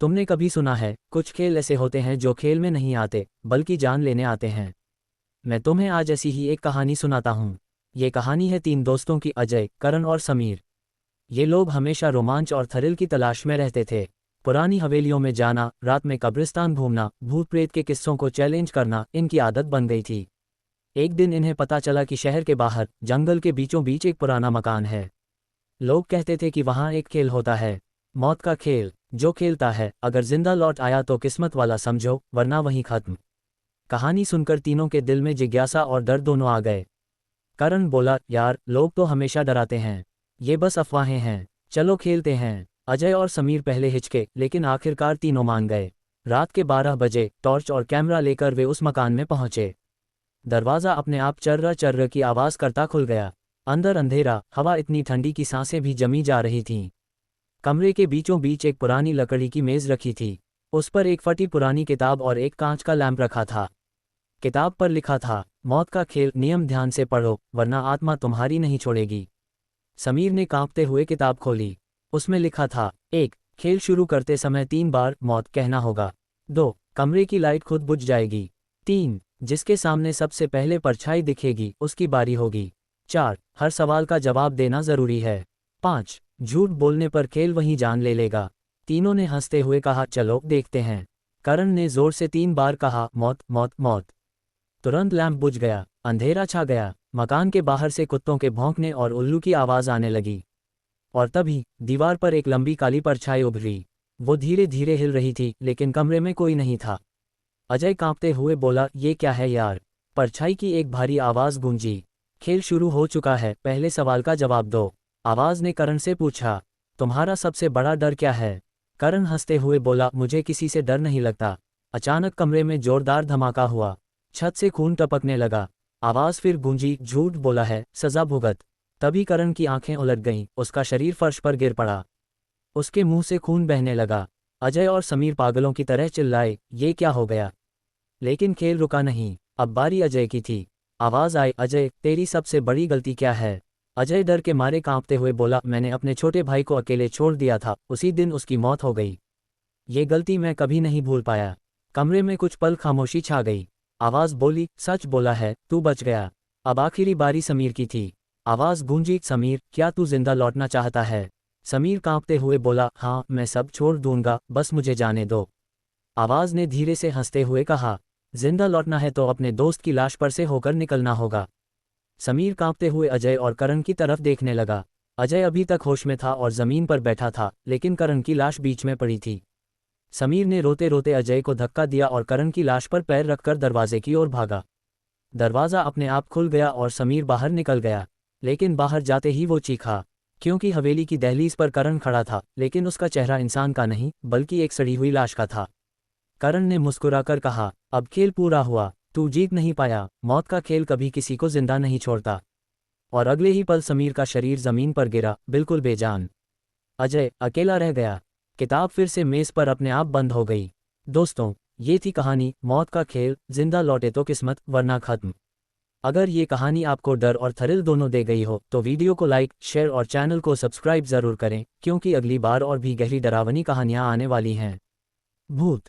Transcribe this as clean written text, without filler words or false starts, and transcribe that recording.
तुमने कभी सुना है, कुछ खेल ऐसे होते हैं जो खेल में नहीं आते बल्कि जान लेने आते हैं। मैं तुम्हें आज ऐसी ही एक कहानी सुनाता हूँ। ये कहानी है तीन दोस्तों की, अजय, करण और समीर। ये लोग हमेशा रोमांच और थ्रिल की तलाश में रहते थे। पुरानी हवेलियों में जाना, रात में कब्रिस्तान घूमना, भूत प्रेत के किस्सों को चैलेंज करना इनकी आदत बन गई थी। एक दिन इन्हें पता चला कि शहर के बाहर जंगल के बीचों बीच एक पुराना मकान है। लोग कहते थे कि वहाँ एक खेल होता है, मौत का खेल। जो खेलता है, अगर जिंदा लौट आया तो किस्मत वाला समझो, वरना वहीं खत्म। कहानी सुनकर तीनों के दिल में जिज्ञासा और डर दोनों आ गए। करण बोला, यार, लोग तो हमेशा डराते हैं, ये बस अफवाहें हैं, चलो खेलते हैं। अजय और समीर पहले हिचके, लेकिन आखिरकार तीनों मान गए। रात के 12 बजे टॉर्च और कैमरा लेकर वे उस मकान में पहुंचे। दरवाज़ा अपने आप चर्रा चर्र की आवाज़ करता खुल गया। अंदर अंधेरा, हवा इतनी ठंडी कि सांसें भी जमी जा रही थीं। कमरे के बीचों बीच एक पुरानी लकड़ी की मेज़ रखी थी। उस पर एक फटी पुरानी किताब और एक कांच का लैंप रखा था। किताब पर लिखा था, मौत का खेल, नियम ध्यान से पढ़ो वरना आत्मा तुम्हारी नहीं छोड़ेगी। समीर ने कांपते हुए किताब खोली। उसमें लिखा था, 1, खेल शुरू करते समय 3 बार मौत कहना होगा। 2, कमरे की लाइट खुद बुझ जाएगी। 3, जिसके सामने सबसे पहले परछाई दिखेगी उसकी बारी होगी। 4, हर सवाल का जवाब देना जरूरी है। 5, झूठ बोलने पर खेल वहीं जान ले लेगा। तीनों ने हंसते हुए कहा, चलो देखते हैं। करण ने जोर से 3 बार कहा, मौत मौत मौत। तुरंत लैंप बुझ गया, अंधेरा छा गया। मकान के बाहर से कुत्तों के भौंकने और उल्लू की आवाज़ आने लगी। और तभी दीवार पर एक लंबी काली परछाई उभरी। वो धीरे धीरे हिल रही थी, लेकिन कमरे में कोई नहीं था। अजय कांपते हुए बोला, ये क्या है यार। परछाई की एक भारी आवाज़ गूंजी, खेल शुरू हो चुका है, पहले सवाल का जवाब दो। आवाज़ ने करण से पूछा, तुम्हारा सबसे बड़ा डर क्या है। करण हंसते हुए बोला, मुझे किसी से डर नहीं लगता। अचानक कमरे में जोरदार धमाका हुआ, छत से खून टपकने लगा। आवाज़ फिर गूंजी, झूठ बोला है, सजा भुगत। तभी करण की आंखें उलट गईं, उसका शरीर फर्श पर गिर पड़ा। उसके मुंह से खून बहने लगा। अजय और समीर पागलों की तरह चिल्लाए, ये क्या हो गया। लेकिन खेल रुका नहीं। अब बारी अजय की थी। आवाज़ आई, अजय, तेरी सबसे बड़ी गलती क्या है। अजय डर के मारे कांपते हुए बोला, मैंने अपने छोटे भाई को अकेले छोड़ दिया था, उसी दिन उसकी मौत हो गई। ये गलती मैं कभी नहीं भूल पाया। कमरे में कुछ पल खामोशी छा गई। आवाज़ बोली, सच बोला है, तू बच गया। अब आखिरी बारी समीर की थी। आवाज़ गूंजी, समीर, क्या तू जिंदा लौटना चाहता है। समीर कांपते हुए बोला, हाँ, मैं सब छोड़ दूंगा, बस मुझे जाने दो। आवाज़ ने धीरे से हंसते हुए कहा, जिंदा लौटना है तो अपने दोस्त की लाश पर से होकर निकलना होगा। समीर कांपते हुए अजय और करण की तरफ देखने लगा। अजय अभी तक होश में था और ज़मीन पर बैठा था, लेकिन करण की लाश बीच में पड़ी थी। समीर ने रोते रोते अजय को धक्का दिया और करण की लाश पर पैर रखकर दरवाजे की ओर भागा। दरवाज़ा अपने आप खुल गया और समीर बाहर निकल गया। लेकिन बाहर जाते ही वो चीखा, क्योंकि हवेली की दहलीज पर करण खड़ा था, लेकिन उसका चेहरा इंसान का नहीं बल्कि एक सड़ी हुई लाश का था। करण ने मुस्कुराकर कहा, अब खेल पूरा हुआ, तू जीत नहीं पाया, मौत का खेल कभी किसी को जिंदा नहीं छोड़ता। और अगले ही पल समीर का शरीर जमीन पर गिरा, बिल्कुल बेजान। अजय अकेला रह गया। किताब फिर से मेज पर अपने आप बंद हो गई। दोस्तों, ये थी कहानी, मौत का खेल, जिंदा लौटे तो किस्मत वरना खत्म। अगर ये कहानी आपको डर और थ्रिल दोनों दे गई हो तो वीडियो को लाइक, शेयर और चैनल को सब्सक्राइब ज़रूर करें, क्योंकि अगली बार और भी गहरी डरावनी कहानियाँ आने वाली हैं। भूत